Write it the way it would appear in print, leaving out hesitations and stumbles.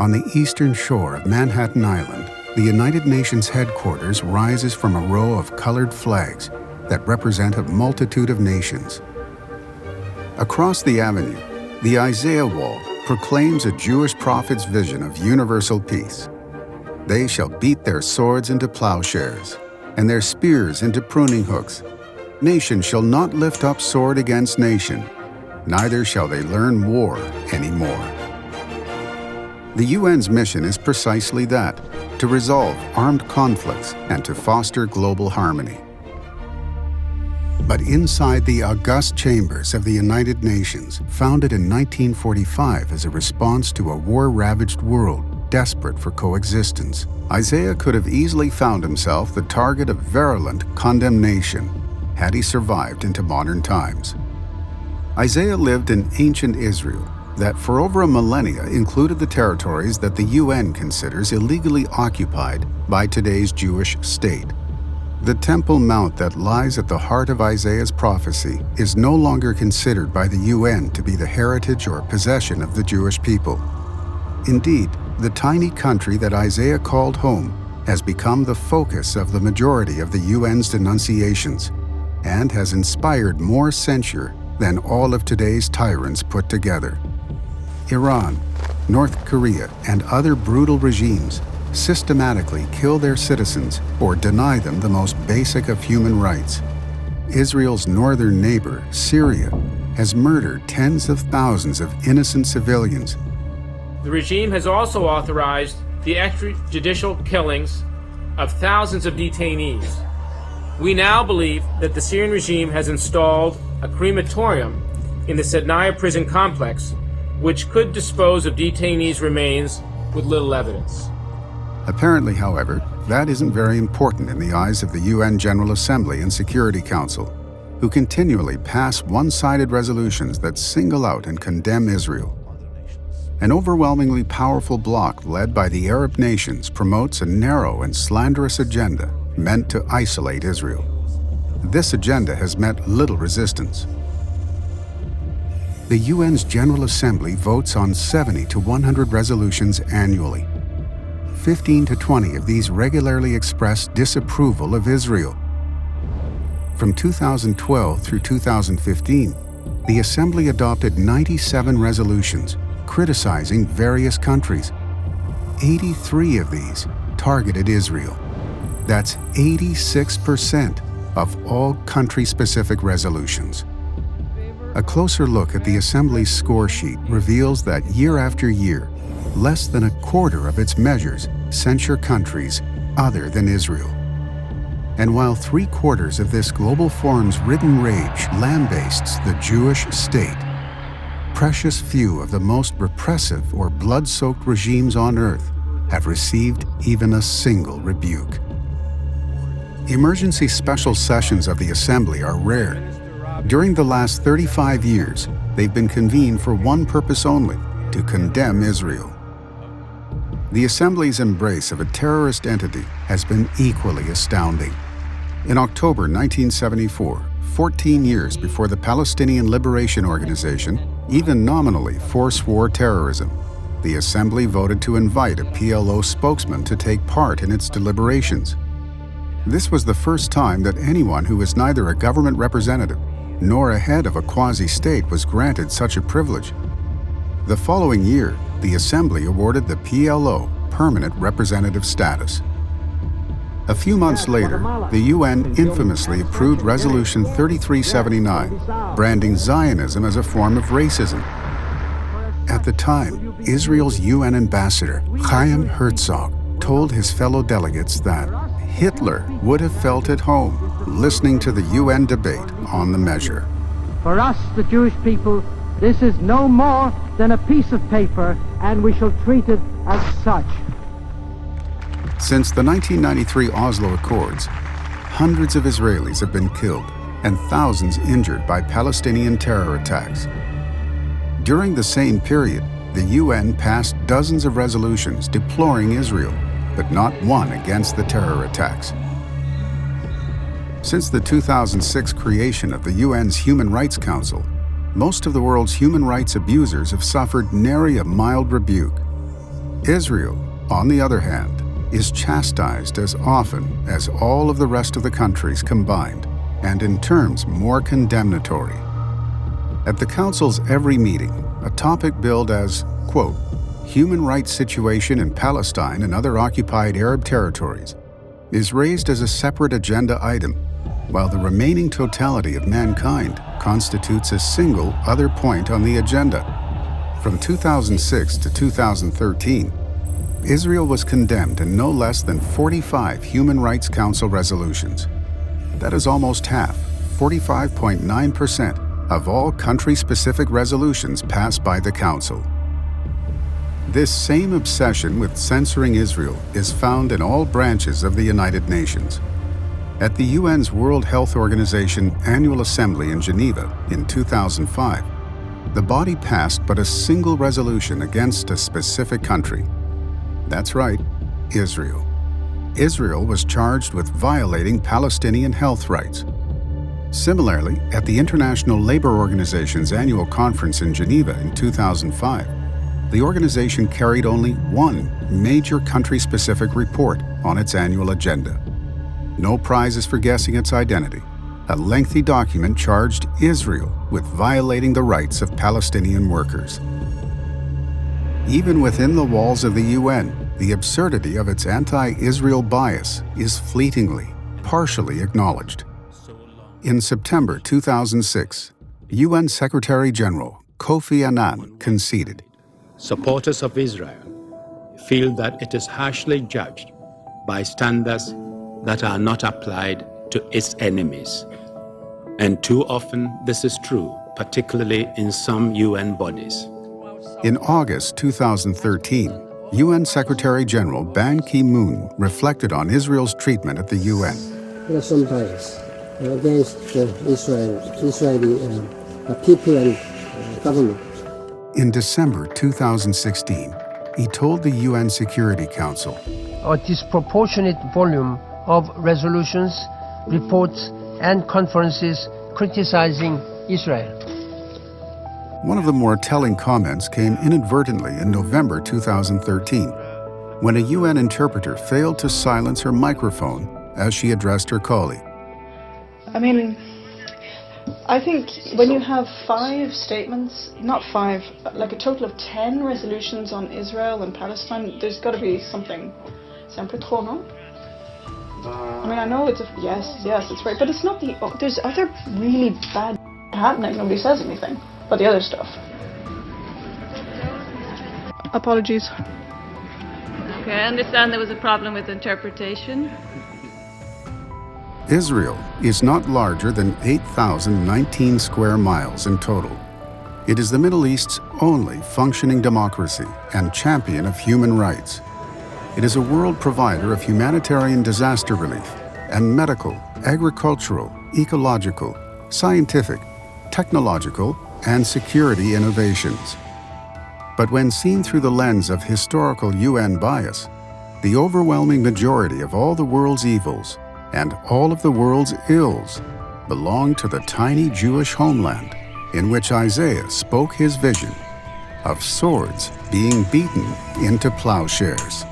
On the eastern shore of Manhattan Island, the United Nations headquarters rises from a row of colored flags that represent a multitude of nations. Across the avenue, the Isaiah Wall proclaims a Jewish prophet's vision of universal peace. They shall beat their swords into plowshares, and their spears into pruning hooks. Nation shall not lift up sword against nation, neither shall they learn war anymore. The UN's mission is precisely that, to resolve armed conflicts and to foster global harmony. But inside the august chambers of the United Nations, founded in 1945 as a response to a war-ravaged world desperate for coexistence, Isaiah could have easily found himself the target of virulent condemnation had he survived into modern times. Isaiah lived in ancient Israel that for over a millennia included the territories that the UN considers illegally occupied by today's Jewish state. The Temple Mount that lies at the heart of Isaiah's prophecy is no longer considered by the UN to be the heritage or possession of the Jewish people. Indeed, the tiny country that Isaiah called home has become the focus of the majority of the UN's denunciations and has inspired more censure than all of today's tyrants put together. Iran, North Korea, and other brutal regimes systematically kill their citizens or deny them the most basic of human rights. Israel's northern neighbor, Syria, has murdered tens of thousands of innocent civilians. The regime has also authorized the extrajudicial killings of thousands of detainees. We now believe that the Syrian regime has installed a crematorium in the Sednaya prison complex, which could dispose of detainees' remains with little evidence. Apparently, however, that isn't very important in the eyes of the UN General Assembly and Security Council, who continually pass one-sided resolutions that single out and condemn Israel. An overwhelmingly powerful bloc led by the Arab nations promotes a narrow and slanderous agenda meant to isolate Israel. This agenda has met little resistance. The UN's General Assembly votes on 70 to 100 resolutions annually. 15 to 20 of these regularly express disapproval of Israel. From 2012 through 2015, the Assembly adopted 97 resolutions criticizing various countries. 83 of these targeted Israel. That's 86% of all country-specific resolutions. A closer look at the Assembly's score sheet reveals that year after year, less than a quarter of its measures censure countries other than Israel. And while 3/4 of this global forum's ridden rage lambastes the Jewish state, precious few of the most repressive or blood-soaked regimes on earth have received even a single rebuke. Emergency special sessions of the Assembly are rare. During the last 35 years, they've been convened for one purpose only: to condemn Israel. The Assembly's embrace of a terrorist entity has been equally astounding. In October 1974, 14 years before the Palestinian Liberation Organization even nominally forswore terrorism, the Assembly voted to invite a PLO spokesman to take part in its deliberations. This was the first time that anyone who was neither a government representative nor a head of a quasi-state was granted such a privilege. The following year, the Assembly awarded the PLO permanent representative status. A few months later, the UN infamously approved Resolution 3379, branding Zionism as a form of racism. At the time, Israel's UN ambassador, Chaim Herzog, told his fellow delegates that Hitler would have felt at home listening to the UN debate on the measure. For us, the Jewish people, this is no more than a piece of paper, and we shall treat it as such. Since the 1993 Oslo Accords, hundreds of Israelis have been killed and thousands injured by Palestinian terror attacks. During the same period, the UN passed dozens of resolutions deploring Israel, but not one against the terror attacks. Since the 2006 creation of the UN's Human Rights Council, most of the world's human rights abusers have suffered nary a mild rebuke. Israel, on the other hand, is chastised as often as all of the rest of the countries combined, and in terms more condemnatory. At the Council's every meeting, a topic billed as, quote, human rights situation in Palestine and other occupied Arab territories is raised as a separate agenda item, while the remaining totality of mankind constitutes a single other point on the agenda. From 2006 to 2013, Israel was condemned in no less than 45 Human Rights Council resolutions. That is almost half, 45.9%, of all country-specific resolutions passed by the Council. This same obsession with censoring Israel is found in all branches of the United Nations. At the UN's World Health Organization Annual Assembly in Geneva in 2005, the body passed but a single resolution against a specific country. That's right, Israel. Israel was charged with violating Palestinian health rights. Similarly, at the International Labor Organization's annual conference in Geneva in 2005, the organization carried only one major country-specific report on its annual agenda. No prizes for guessing its identity. A lengthy document charged Israel with violating the rights of Palestinian workers. Even within the walls of the UN, the absurdity of its anti-Israel bias is fleetingly, partially acknowledged. In September 2006, UN Secretary-General Kofi Annan conceded. Supporters of Israel feel that it is harshly judged by standards that are not applied to its enemies. And too often this is true, particularly in some UN bodies. In August 2013, UN Secretary-General Ban Ki-moon reflected on Israel's treatment at the UN. There are some bias against the Israeli people and government. In December 2016, he told the UN Security Council, a disproportionate volume of resolutions, reports, and conferences criticizing Israel. One of the more telling comments came inadvertently in November 2013, when a UN interpreter failed to silence her microphone as she addressed her colleague. I mean, I think when you have 5 statements, not 5, like a total of 10 resolutions on Israel and Palestine, there's got to be something. C'est un peu trop, non? I mean, I know it's yes, it's right, but it's not there's other really bad happening. Nobody says anything about the other stuff. Apologies. Okay, I understand there was a problem with interpretation. Israel is not larger than 8,019 square miles in total. It is the Middle East's only functioning democracy and champion of human rights. It is a world provider of humanitarian disaster relief and medical, agricultural, ecological, scientific, technological, and security innovations. But when seen through the lens of historical UN bias, the overwhelming majority of all the world's evils and all of the world's ills belong to the tiny Jewish homeland in which Isaiah spoke his vision of swords being beaten into plowshares.